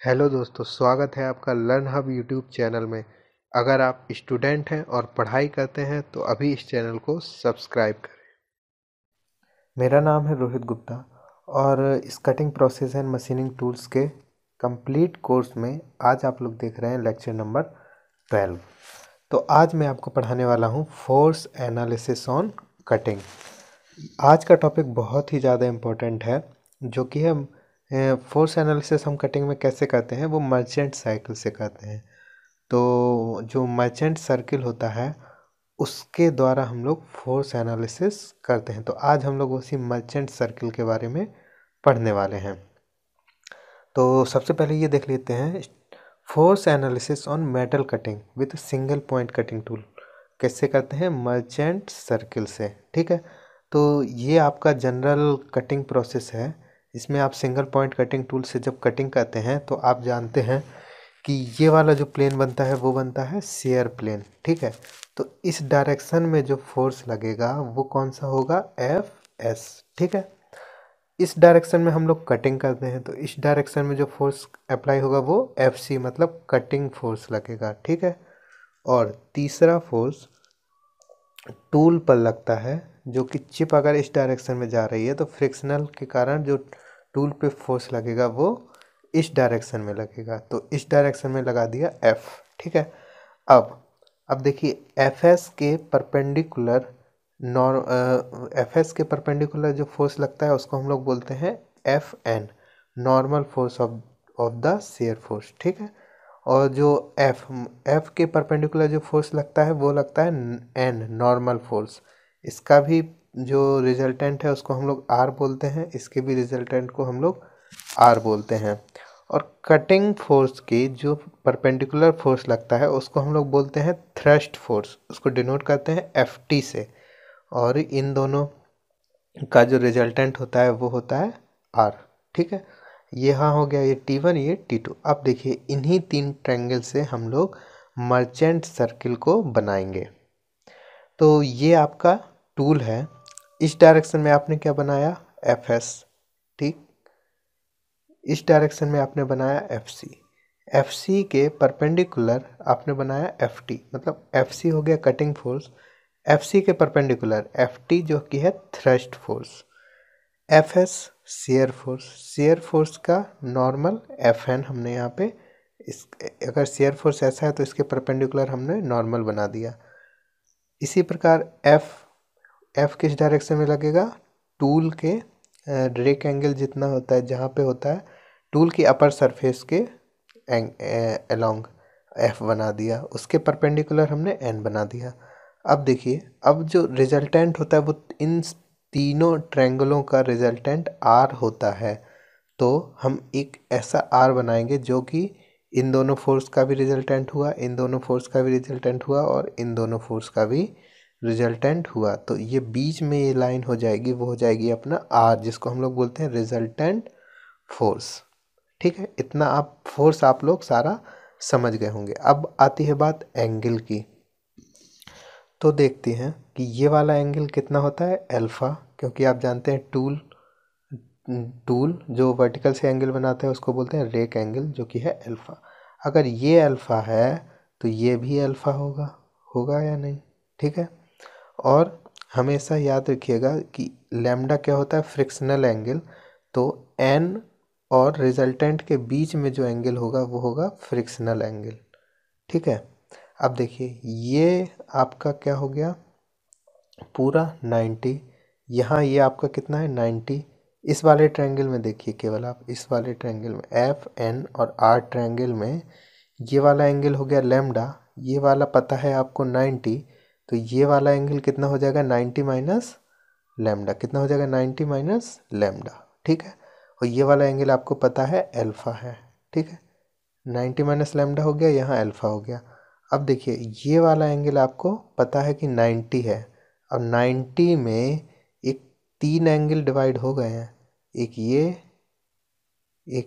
Hello दोस्तों, स्वागत है आपका लर्न हब यूट्यूब चैनल में। अगर आप स्टूडेंट हैं और पढ़ाई करते हैं तो अभी इस चैनल को सब्सक्राइब करें। मेरा नाम है रोहित गुप्ता और इस cutting process and machining tools के कंप्लीट कोर्स में आज आप लोग देख रहे हैं लेक्चर नंबर 12। तो आज मैं आपको पढ़ाने वाला हूं फोर्स एनालिसिस ऑन कटिंग। आज का टॉपिक बहुत ही ज़्यादा इम्पोर्टेंट है, जो कि हम फोर्स एनालिसिस हम कटिंग में कैसे करते हैं, वो मर्चेंट साइकिल से करते हैं। तो जो मर्चेंट सर्किल होता है उसके द्वारा हम लोग फोर्स एनालिसिस करते हैं। तो आज हम लोग उसी मर्चेंट सर्किल के बारे में पढ़ने वाले हैं। तो सबसे पहले ये देख लेते हैं, force analysis on metal cutting with single point cutting tool कैसे करते हैं मर्चेंट सर्किल से। ठीक है, तो ये आपका जनरल कटिंग प्रोसेस है। इसमें आप सिंगल पॉइंट कटिंग टूल से जब कटिंग करते हैं तो आप जानते हैं कि ये वाला जो प्लेन बनता है वो बनता है शेयर प्लेन। ठीक है, तो इस डायरेक्शन में जो फोर्स लगेगा वो कौन सा होगा, एफ एस। ठीक है, इस डायरेक्शन में हम लोग कटिंग करते हैं तो इस डायरेक्शन में जो फोर्स अप्लाई होगा वो एफ सी मतलब कटिंग फोर्स लगेगा। ठीक है, और तीसरा फोर्स टूल पर लगता है, जो कि चिप अगर इस डायरेक्शन में जा रही है तो फ्रिक्शनल के कारण जो टूल पे फोर्स लगेगा वो इस डायरेक्शन में लगेगा। तो इस डायरेक्शन में लगा दिया एफ। ठीक है, अब देखिए एफ एस के परपेंडिकुलर एफ एस के परपेंडिकुलर जो फोर्स लगता है उसको हम लोग बोलते हैं F N, normal force of the shear force. ठीक है, और जो एफ के परपेंडिकुलर जो फोर्स लगता है वो लगता है एन, नॉर्मल फोर्स। इसका भी जो रिजल्टेंट है उसको हम लोग आर बोलते हैं, इसके भी रिजल्टेंट को हम लोग आर बोलते हैं। और कटिंग फोर्स की जो परपेंडिकुलर फोर्स लगता है उसको हम लोग बोलते हैं थ्रस्ट फोर्स, उसको डिनोट करते हैं एफ टी से। और इन दोनों का जो रिजल्टेंट होता है वो होता है आर। ठीक है, ये हाँ हो गया, ये T1 ये T2। अब देखिए इन्हीं तीन ट्रायंगल से हम लोग मर्चेंट सर्किल को बनाएंगे। तो ये आपका टूल है, इस डायरेक्शन में आपने क्या बनाया, एफ एस। ठीक, इस डायरेक्शन में आपने बनाया एफ सी, एफ सी के परपेंडिकुलर आपने बनाया एफ टी, मतलब एफ सी हो गया कटिंग फोर्स, एफ सी के परपेंडिकुलर एफ टी जो कि है thrust force, F S shear force, shear force का नॉर्मल एफ एन हमने यहाँ पे इस, अगर शेयर फोर्स ऐसा है तो इसके परपेंडिकुलर हमने नॉर्मल बना दिया। इसी प्रकार एफ एफ किस डायरेक्शन में लगेगा, टूल के ड्रेक एंगल जितना होता है जहाँ पे होता है टूल की अपर सरफेस के अलोंग एफ बना दिया, उसके परपेंडिकुलर हमने एन बना दिया। अब देखिए, अब जो रिजल्टेंट होता है वो इन तीनों ट्रायंगलों का रिजल्टेंट आर होता है। तो हम एक ऐसा आर बनाएंगे जो कि इन दोनों फोर्स का भी रिजल्टेंट हुआ, इन दोनों फोर्स का भी रिजल्टेंट हुआ और इन दोनों फोर्स का भी रिजल्टेंट हुआ। तो ये बीच में ये लाइन हो जाएगी, वो हो जाएगी अपना आर, जिसको हम लोग बोलते हैं रिजल्टेंट फोर्स। ठीक है, इतना आप फोर्स आप लोग सारा समझ गए होंगे। अब आती है बात एंगल की। तो देखते हैं कि ये वाला एंगल कितना होता है, अल्फ़ा, क्योंकि आप जानते हैं टूल टूल जो वर्टिकल से एंगल बनाते हैं उसको बोलते हैं रेक एंगल, जो कि है अल्फ़ा। अगर ये अल्फ़ा है तो ये भी अल्फ़ा होगा, होगा या नहीं। ठीक है, और हमेशा याद रखिएगा कि लैम्डा क्या होता है, फ्रिक्शनल एंगल। तो एन और रिजल्टेंट के बीच में जो एंगल होगा वो होगा फ्रिक्शनल एंगल। ठीक है, अब देखिए ये आपका क्या हो गया, पूरा 90। यहाँ ये आपका कितना है, 90। इस वाले ट्रायंगल में देखिए, केवल आप इस वाले ट्रायंगल में एफ एन और आर ट्रायंगल में ये वाला एंगल हो गया लैम्डा, ये वाला पता है आपको 90। तो ये वाला एंगल कितना हो जाएगा, 90 माइनस लैम्डा, कितना हो जाएगा, 90 माइनस लैम्डा। ठीक है, और ये वाला एंगल आपको पता है अल्फ़ा है। ठीक है, 90 माइनस लैम्डा हो गया, यहाँ अल्फ़ा हो गया। अब देखिए ये वाला एंगल आपको पता है कि 90 है, और 90 में एक तीन एंगल डिवाइड हो गए हैं, एक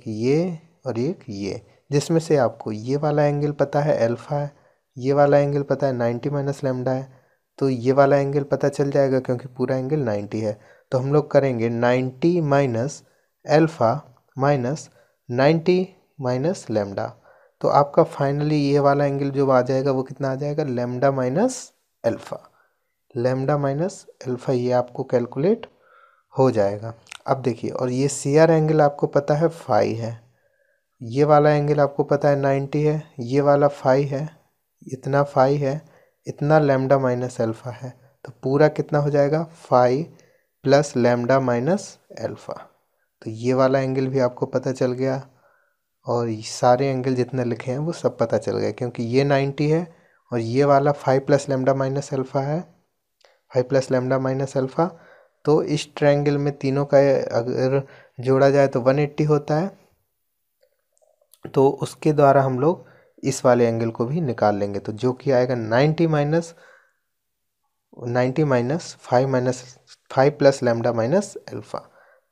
ये और एक ये, जिसमें से आपको ये वाला एंगल पता है अल्फ़ा है, ये वाला एंगल पता है 90 माइनस लैम्डा है। तो ये वाला एंगल पता चल जाएगा क्योंकि पूरा एंगल 90 है। तो हम लोग करेंगे 90 minus alpha minus 90 minus lambda. तो आपका फाइनली ये वाला एंगल जो आ जाएगा वो कितना आ जाएगा, lambda minus alpha. Lambda minus alpha ये आपको कैलकुलेट हो जाएगा। अब देखिए, और ये सी आर एंगल आपको पता है फाई है, ये वाला एंगल आपको पता है 90 है, ये वाला फाई है, इतना फाई है, इतना लेमडा माइनस अल्फ़ा है। तो पूरा कितना हो जाएगा, phi plus lambda minus alpha. तो ये वाला एंगल भी आपको पता चल गया, और सारे एंगल जितने लिखे हैं वो सब पता चल गए, क्योंकि ये 90 है और ये वाला 5 प्लस लेमडा माइनस अल्फ़ा है, 5 प्लस लेमडा माइनस अल्फ़ा। तो इस ट्रायंगल में तीनों का अगर जोड़ा जाए तो 180 होता है। तो उसके द्वारा हम लोग इस वाले एंगल को भी निकाल लेंगे, तो जो कि आएगा 90 minus 5 plus lambda minus alpha.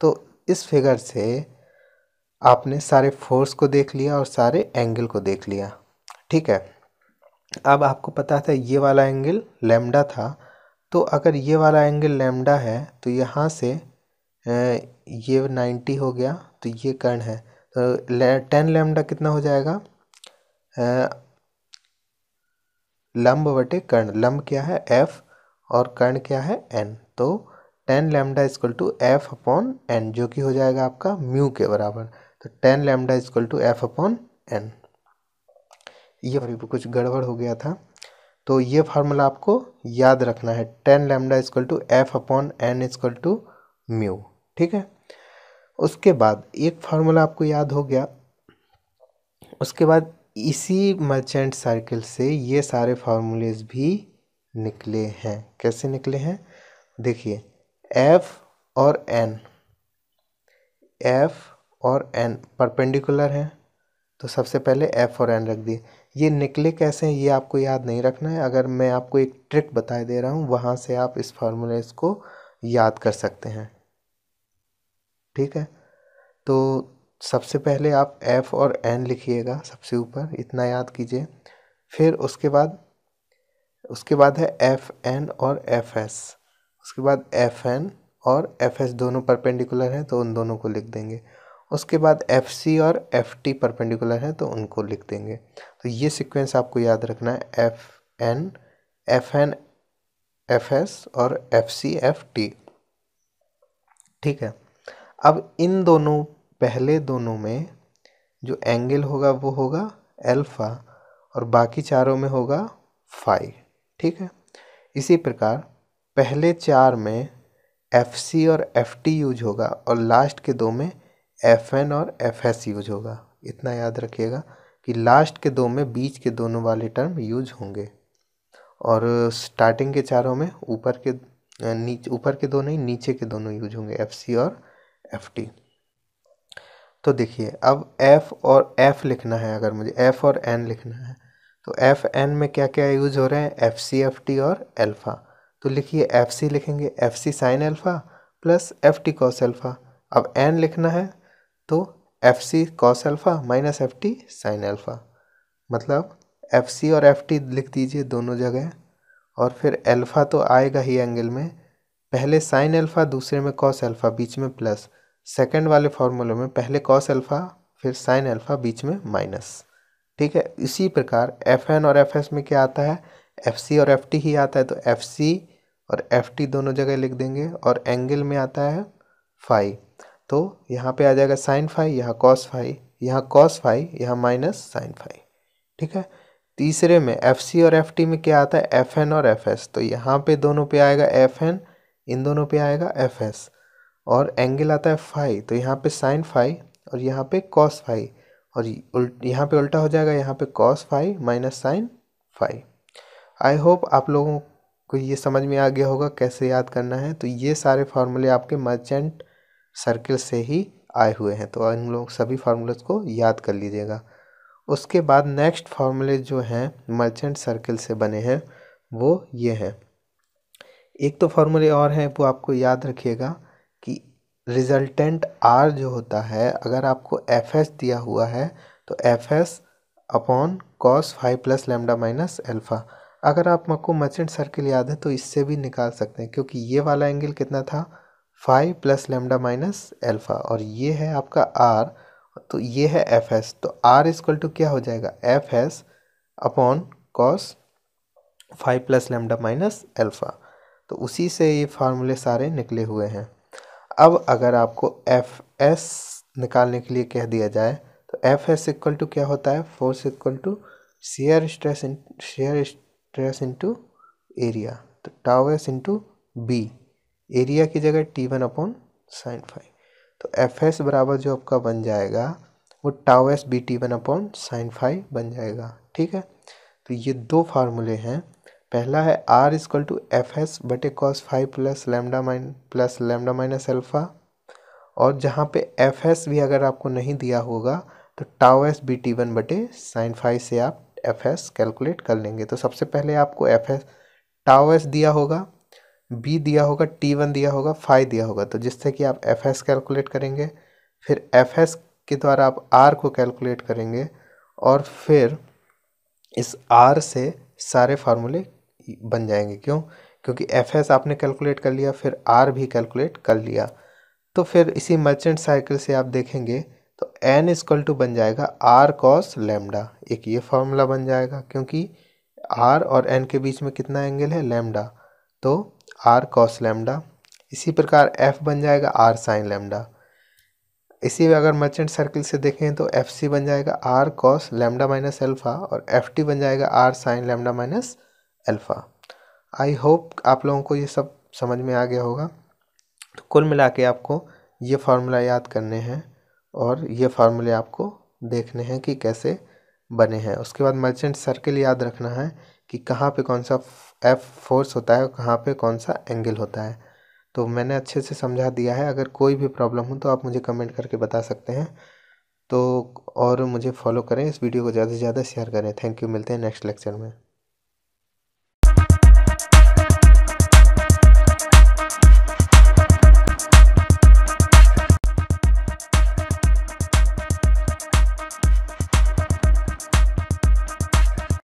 तो इस फिगर से आपने सारे फोर्स को देख लिया और सारे एंगल को देख लिया, ठीक है। अब आपको पता था ये वाला एंगल लेमडा था, तो अगर ये वाला एंगल लेमडा है तो यहाँ से ये 90 हो गया, तो ये कर्ण है, तो 10 लेमडा कितना हो जाएगा, लंब बटे कर्ण। लंब क्या है एफ और कर्ण क्या है एन, तो 10 lambda is equal to F upon N, जो कि हो जाएगा आपका म्यू के बराबर। तो 10 lambda is equal to F upon N. ये कुछ गड़बड़ हो गया था, तो ये फार्मूला आपको याद रखना है, 10 lambda is equal to F upon N is equal to mu, ठीक है। उसके बाद एक फार्मूला आपको याद हो गया, उसके बाद इसी मर्चेंट सर्किल से ये सारे फार्मूलेज भी निकले हैं। कैसे निकले हैं, देखिए, एफ और एन परपेंडिकुलर हैं, तो सबसे पहले एफ और एन रख दिए। ये निकले कैसे हैं ये आपको याद नहीं रखना है, अगर मैं आपको एक ट्रिक बता दे रहा हूँ वहाँ से आप इस फार्मूलेज को याद कर सकते हैं, ठीक है। तो सबसे पहले आप एफ और एन लिखिएगा सबसे ऊपर, इतना याद कीजिए। फिर उसके बाद है एफ एन और एफ एस, उसके बाद एफ एन और एफ एस दोनों परपेंडिकुलर हैं तो उन दोनों को लिख देंगे। उसके बाद एफ सी और एफ टी परपेंडिकुलर हैं तो उनको लिख देंगे। तो ये सीक्वेंस आपको याद रखना है, एफ एन एफ एस और एफ सी एफ टी, ठीक है। अब इन दोनों पहले दोनों में जो एंगल होगा वो होगा अल्फ़ा और बाकी चारों में होगा फाई, ठीक है। इसी प्रकार पहले चार में एफ सी और एफ टी यूज होगा और लास्ट के दो में एफ एन और एफ एस यूज होगा। इतना याद रखिएगा कि लास्ट के दो में बीच के दोनों वाले टर्म यूज होंगे, और स्टार्टिंग के चारों में ऊपर के दो नहीं, नीचे के दोनों यूज होंगे, एफ सी और एफ टी। तो देखिए, अब एफ और एफ लिखना है, अगर मुझे एफ और एन लिखना है तो एफ एन में क्या क्या यूज हो रहे हैं, एफ सी एफ टी और अल्फ़ा। तो लिखिए एफ सी लिखेंगे, F C sine alpha plus F T cos alpha. अब एन लिखना है तो F C cos alpha minus F T sine alpha, मतलब एफ सी और एफ टी लिख दीजिए दोनों जगह। और फिर अल्फ़ा तो आएगा ही एंगल में, पहले साइन अल्फ़ा दूसरे में कॉस अल्फ़ा बीच में प्लस, सेकंड वाले फार्मूले में पहले कॉस अल्फ़ा फिर साइन अल्फ़ा बीच में माइनस, ठीक है। इसी प्रकार एफ एन और एफ एस में क्या आता है, एफ सी और एफ टी ही आता है, तो एफ सी और एफ टी दोनों जगह लिख देंगे। और एंगल में आता है फाई, तो यहाँ पे आ जाएगा साइन फाई, यहाँ कॉस फाई, यहाँ कॉस फाई, यहाँ माइनस साइन फाई, ठीक है। तीसरे में एफ सी और एफ टी में क्या आता है, एफ एन और एफ एस, तो यहाँ पे दोनों पे आएगा एफ एन, इन दोनों पे आएगा एफ एस। और एंगल आता है फाई, तो यहाँ पे साइन फाई और यहाँ पे कॉस फाई, और यहाँ पे उल्टा हो जाएगा, यहाँ पे cos phi minus sine phi. I hope आप लोगों को ये समझ में आ गया होगा कैसे याद करना है। तो ये सारे फार्मूले आपके मर्चेंट सर्किल से ही आए हुए हैं, तो इन लोग सभी फार्मूलेस को याद कर लीजिएगा। उसके बाद नेक्स्ट फार्मूले जो हैं मर्चेंट सर्किल से बने हैं वो ये हैं। एक तो फार्मूले और हैं, वो आपको याद रखिएगा कि रिजल्टेंट आर जो होता है, अगर आपको एफ एस दिया हुआ है तो F S upon cos five plus lambda minus alpha. अगर आपको मर्चेंट सर्किल याद है तो इससे भी निकाल सकते हैं, क्योंकि ये वाला एंगल कितना था, five plus lambda minus alpha, और ये है आपका आर, तो ये है एफ एस, तो आर इक्वल टू क्या हो जाएगा, F S upon cos 5 plus lambda minus alpha. तो उसी से ये फार्मूले सारे निकले हुए हैं। अब अगर आपको एफ एस निकालने के लिए कह दिया जाए तो एफ एस इक्वल टू क्या होता है, force equal to shear stress into area. तो tau S into B, area की जगह T1 अपॉन साइन 5। तो एफ एस बराबर जो आपका बन जाएगा वो tau S B T1 upon sine 5 बन जाएगा। ठीक है, तो ये दो फार्मूले हैं। पहला है R equal to F S बटे cos 5 plus lambda minus alpha, और जहाँ पे एफ एस भी अगर आपको नहीं दिया होगा तो टाउ एस बी T1 बटे साइन 5 से आप एफ एस कैलकुलेट कर लेंगे। तो सबसे पहले आपको एफ एस टाउ एस दिया होगा, बी दिया होगा, T1 दिया होगा, फाई दिया होगा, तो जिससे कि आप एफ एस कैलकुलेट करेंगे, फिर एफ एस के द्वारा आप आर को कैलकुलेट करेंगे, और फिर इस आर से सारे फार्मूले बन जाएंगे। क्यों? क्योंकि एफ एस आपने कैलकुलेट कर लिया, फिर आर भी कैलकुलेट कर लिया। तो फिर इसी मर्चेंट साइकिल से आप देखेंगे तो एन इक्वल टू बन जाएगा आर कॉस लेमडा, एक ये फार्मूला बन जाएगा, क्योंकि आर और एन के बीच में कितना एंगल है, लेमडा, तो आर कॉस लेमडा। इसी प्रकार एफ बन जाएगा आर साइन लेमडा। इसी अगर मर्चेंट सर्किल से देखें तो एफ सी बन जाएगा R cos lambda minus alpha, और एफ टी बन जाएगा R sine lambda minus alpha. I hope आप लोगों को ये सब समझ में आ गया होगा। तो कुल मिला के आपको ये फार्मूला याद करने हैं, और ये फार्मूले आपको देखने हैं कि कैसे बने हैं। उसके बाद मर्चेंट सर्किल याद रखना है कि कहाँ पे कौन सा एफ फोर्स होता है और कहाँ पे कौन सा एंगल होता है। तो मैंने अच्छे से समझा दिया है। अगर कोई भी प्रॉब्लम हो तो आप मुझे कमेंट करके बता सकते हैं। तो और मुझे फॉलो करें, इस वीडियो को ज़्यादा से ज़्यादा शेयर करें। थैंक यू, मिलते हैं नेक्स्ट लेक्चर में।